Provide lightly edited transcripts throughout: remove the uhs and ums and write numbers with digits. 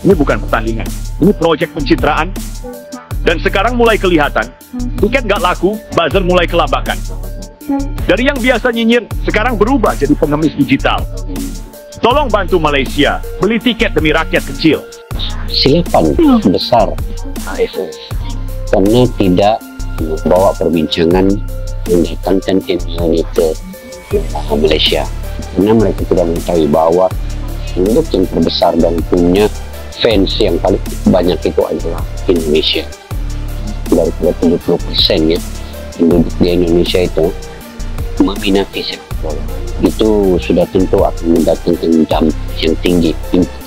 Ini bukan pertandingan, ini proyek pencitraan. Dan sekarang mulai kelihatan, tiket nggak laku, buzzer mulai kelabakan. Dari yang biasa nyinyir, sekarang berubah jadi pengemis digital. Tolong bantu Malaysia, beli tiket demi rakyat kecil. Silakan besar AFF, karena tidak membawa perbincangan mendatangkan MU ini ke Malaysia. Karena mereka tidak mengetahui bahwa penduduk yang terbesar dan punya fans yang paling banyak itu adalah Indonesia. Daripada 70% ya, penduduk di Indonesia itu meminati sepak bola. Itu sudah tentu akan mendatangkan dampak yang tinggi,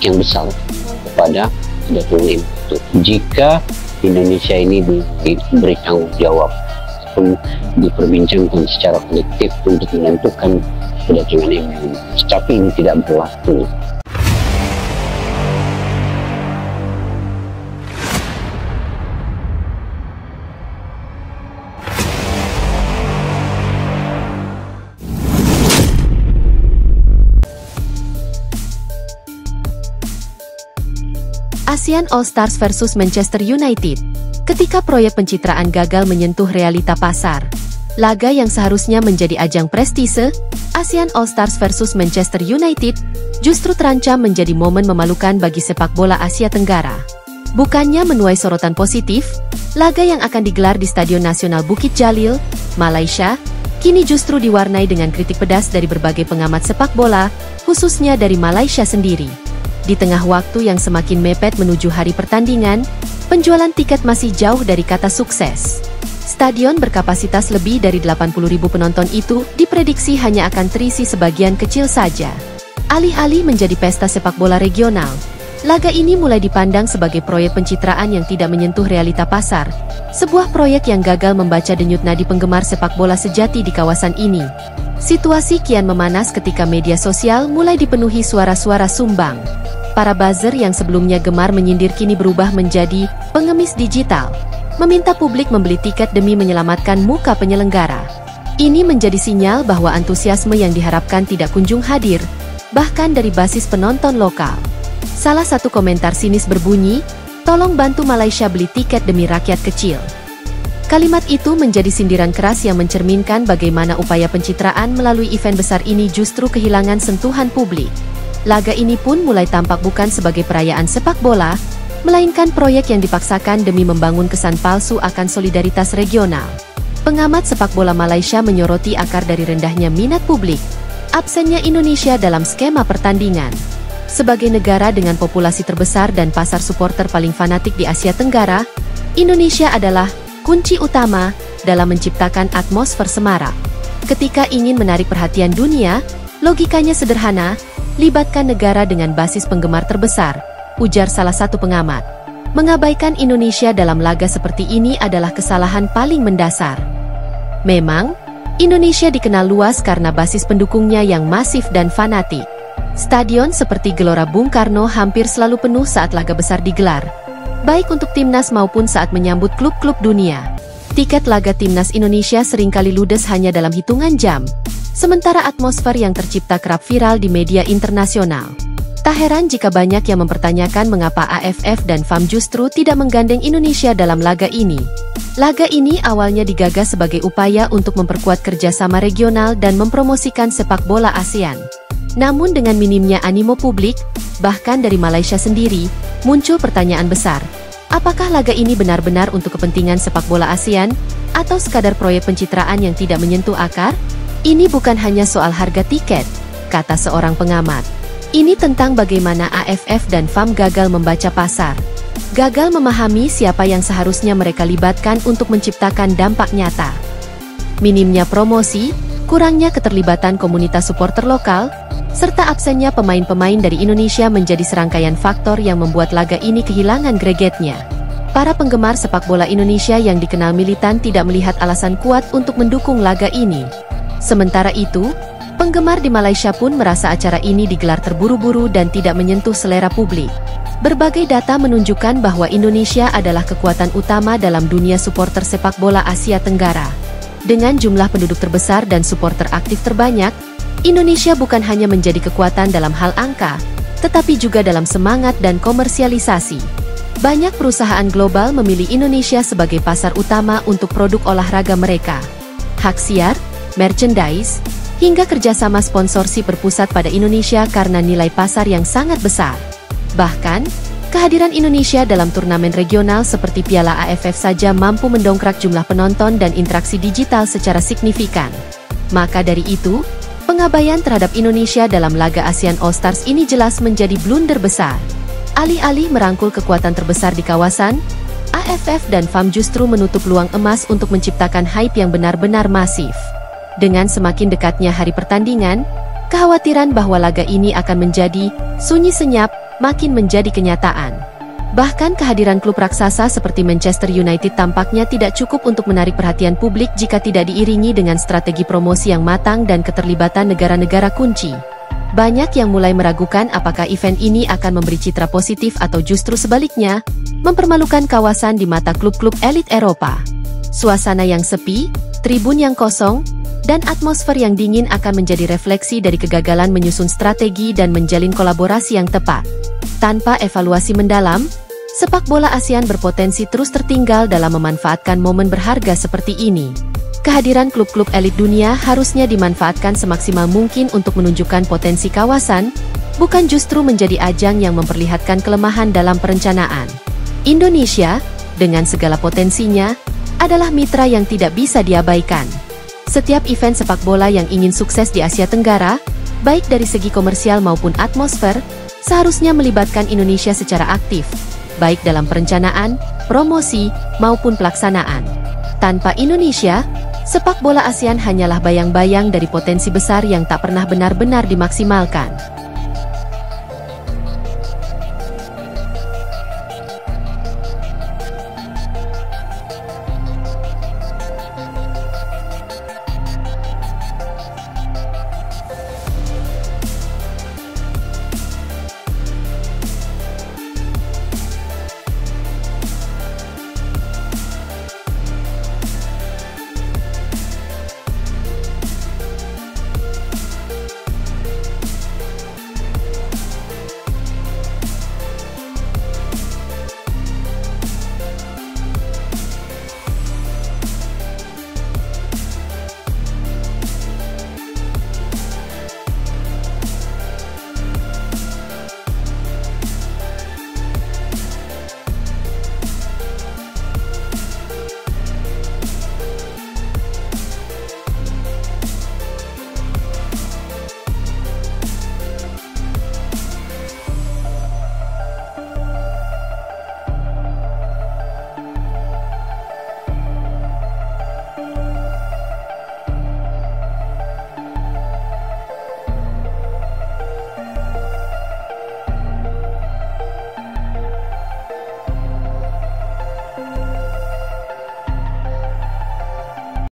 yang besar kepada kedatangan itu. Jika Indonesia ini diberi tanggung jawab, diperbincangkan secara kolektif untuk menentukan kedatangan MU, tapi ini tidak berlaku. ASEAN All Stars versus Manchester United. Ketika proyek pencitraan gagal menyentuh realita pasar, laga yang seharusnya menjadi ajang prestise, ASEAN All Stars versus Manchester United, justru terancam menjadi momen memalukan bagi sepak bola Asia Tenggara. Bukannya menuai sorotan positif, laga yang akan digelar di Stadion Nasional Bukit Jalil, Malaysia, kini justru diwarnai dengan kritik pedas dari berbagai pengamat sepak bola, khususnya dari Malaysia sendiri. Di tengah waktu yang semakin mepet menuju hari pertandingan, penjualan tiket masih jauh dari kata sukses. Stadion berkapasitas lebih dari 80.000 penonton itu diprediksi hanya akan terisi sebagian kecil saja. Alih-alih menjadi pesta sepak bola regional, laga ini mulai dipandang sebagai proyek pencitraan yang tidak menyentuh realita pasar, sebuah proyek yang gagal membaca denyut nadi penggemar sepak bola sejati di kawasan ini. Situasi kian memanas ketika media sosial mulai dipenuhi suara-suara sumbang. Para buzzer yang sebelumnya gemar menyindir kini berubah menjadi pengemis digital, meminta publik membeli tiket demi menyelamatkan muka penyelenggara. Ini menjadi sinyal bahwa antusiasme yang diharapkan tidak kunjung hadir, bahkan dari basis penonton lokal. Salah satu komentar sinis berbunyi, "Tolong bantu Malaysia beli tiket demi rakyat kecil." Kalimat itu menjadi sindiran keras yang mencerminkan bagaimana upaya pencitraan melalui event besar ini justru kehilangan sentuhan publik. Laga ini pun mulai tampak bukan sebagai perayaan sepak bola, melainkan proyek yang dipaksakan demi membangun kesan palsu akan solidaritas regional. Pengamat sepak bola Malaysia menyoroti akar dari rendahnya minat publik, absennya Indonesia dalam skema pertandingan. Sebagai negara dengan populasi terbesar dan pasar supporter paling fanatik di Asia Tenggara, Indonesia adalah kunci utama dalam menciptakan atmosfer semarak. Ketika ingin menarik perhatian dunia, logikanya sederhana, libatkan negara dengan basis penggemar terbesar, ujar salah satu pengamat. Mengabaikan Indonesia dalam laga seperti ini adalah kesalahan paling mendasar. Memang, Indonesia dikenal luas karena basis pendukungnya yang masif dan fanatik. Stadion seperti Gelora Bung Karno hampir selalu penuh saat laga besar digelar, baik untuk timnas maupun saat menyambut klub-klub dunia. Tiket laga timnas Indonesia seringkali ludes hanya dalam hitungan jam, sementara atmosfer yang tercipta kerap viral di media internasional. Tak heran jika banyak yang mempertanyakan mengapa AFF dan FAM justru tidak menggandeng Indonesia dalam laga ini. Laga ini awalnya digagas sebagai upaya untuk memperkuat kerjasama regional dan mempromosikan sepak bola ASEAN. Namun dengan minimnya animo publik, bahkan dari Malaysia sendiri, muncul pertanyaan besar. Apakah laga ini benar-benar untuk kepentingan sepak bola ASEAN, atau sekadar proyek pencitraan yang tidak menyentuh akar? Ini bukan hanya soal harga tiket, kata seorang pengamat. Ini tentang bagaimana AFF dan FAM gagal membaca pasar. Gagal memahami siapa yang seharusnya mereka libatkan untuk menciptakan dampak nyata. Minimnya promosi, kurangnya keterlibatan komunitas supporter lokal, serta absennya pemain-pemain dari Indonesia menjadi serangkaian faktor yang membuat laga ini kehilangan gregetnya. Para penggemar sepak bola Indonesia yang dikenal militan tidak melihat alasan kuat untuk mendukung laga ini. Sementara itu, penggemar di Malaysia pun merasa acara ini digelar terburu-buru dan tidak menyentuh selera publik. Berbagai data menunjukkan bahwa Indonesia adalah kekuatan utama dalam dunia supporter sepak bola Asia Tenggara. Dengan jumlah penduduk terbesar dan supporter aktif terbanyak, Indonesia bukan hanya menjadi kekuatan dalam hal angka, tetapi juga dalam semangat dan komersialisasi. Banyak perusahaan global memilih Indonesia sebagai pasar utama untuk produk olahraga mereka. Hak siar, merchandise, hingga kerjasama sponsorship berpusat pada Indonesia karena nilai pasar yang sangat besar. Bahkan, kehadiran Indonesia dalam turnamen regional seperti Piala AFF saja mampu mendongkrak jumlah penonton dan interaksi digital secara signifikan. Maka dari itu, pengabaian terhadap Indonesia dalam laga ASEAN All Stars ini jelas menjadi blunder besar. Alih-alih merangkul kekuatan terbesar di kawasan, AFF dan FAM justru menutup peluang emas untuk menciptakan hype yang benar-benar masif. Dengan semakin dekatnya hari pertandingan, kekhawatiran bahwa laga ini akan menjadi sunyi senyap makin menjadi kenyataan. Bahkan kehadiran klub raksasa seperti Manchester United tampaknya tidak cukup untuk menarik perhatian publik jika tidak diiringi dengan strategi promosi yang matang dan keterlibatan negara-negara kunci. Banyak yang mulai meragukan apakah event ini akan memberi citra positif atau justru sebaliknya, mempermalukan kawasan di mata klub-klub elit Eropa. Suasana yang sepi, tribun yang kosong, dan atmosfer yang dingin akan menjadi refleksi dari kegagalan menyusun strategi dan menjalin kolaborasi yang tepat. Tanpa evaluasi mendalam, sepak bola ASEAN berpotensi terus tertinggal dalam memanfaatkan momen berharga seperti ini. Kehadiran klub-klub elit dunia harusnya dimanfaatkan semaksimal mungkin untuk menunjukkan potensi kawasan, bukan justru menjadi ajang yang memperlihatkan kelemahan dalam perencanaan. Indonesia, dengan segala potensinya, adalah mitra yang tidak bisa diabaikan. Setiap event sepak bola yang ingin sukses di Asia Tenggara, baik dari segi komersial maupun atmosfer, seharusnya melibatkan Indonesia secara aktif, baik dalam perencanaan, promosi, maupun pelaksanaan. Tanpa Indonesia, sepak bola ASEAN hanyalah bayang-bayang dari potensi besar yang tak pernah benar-benar dimaksimalkan.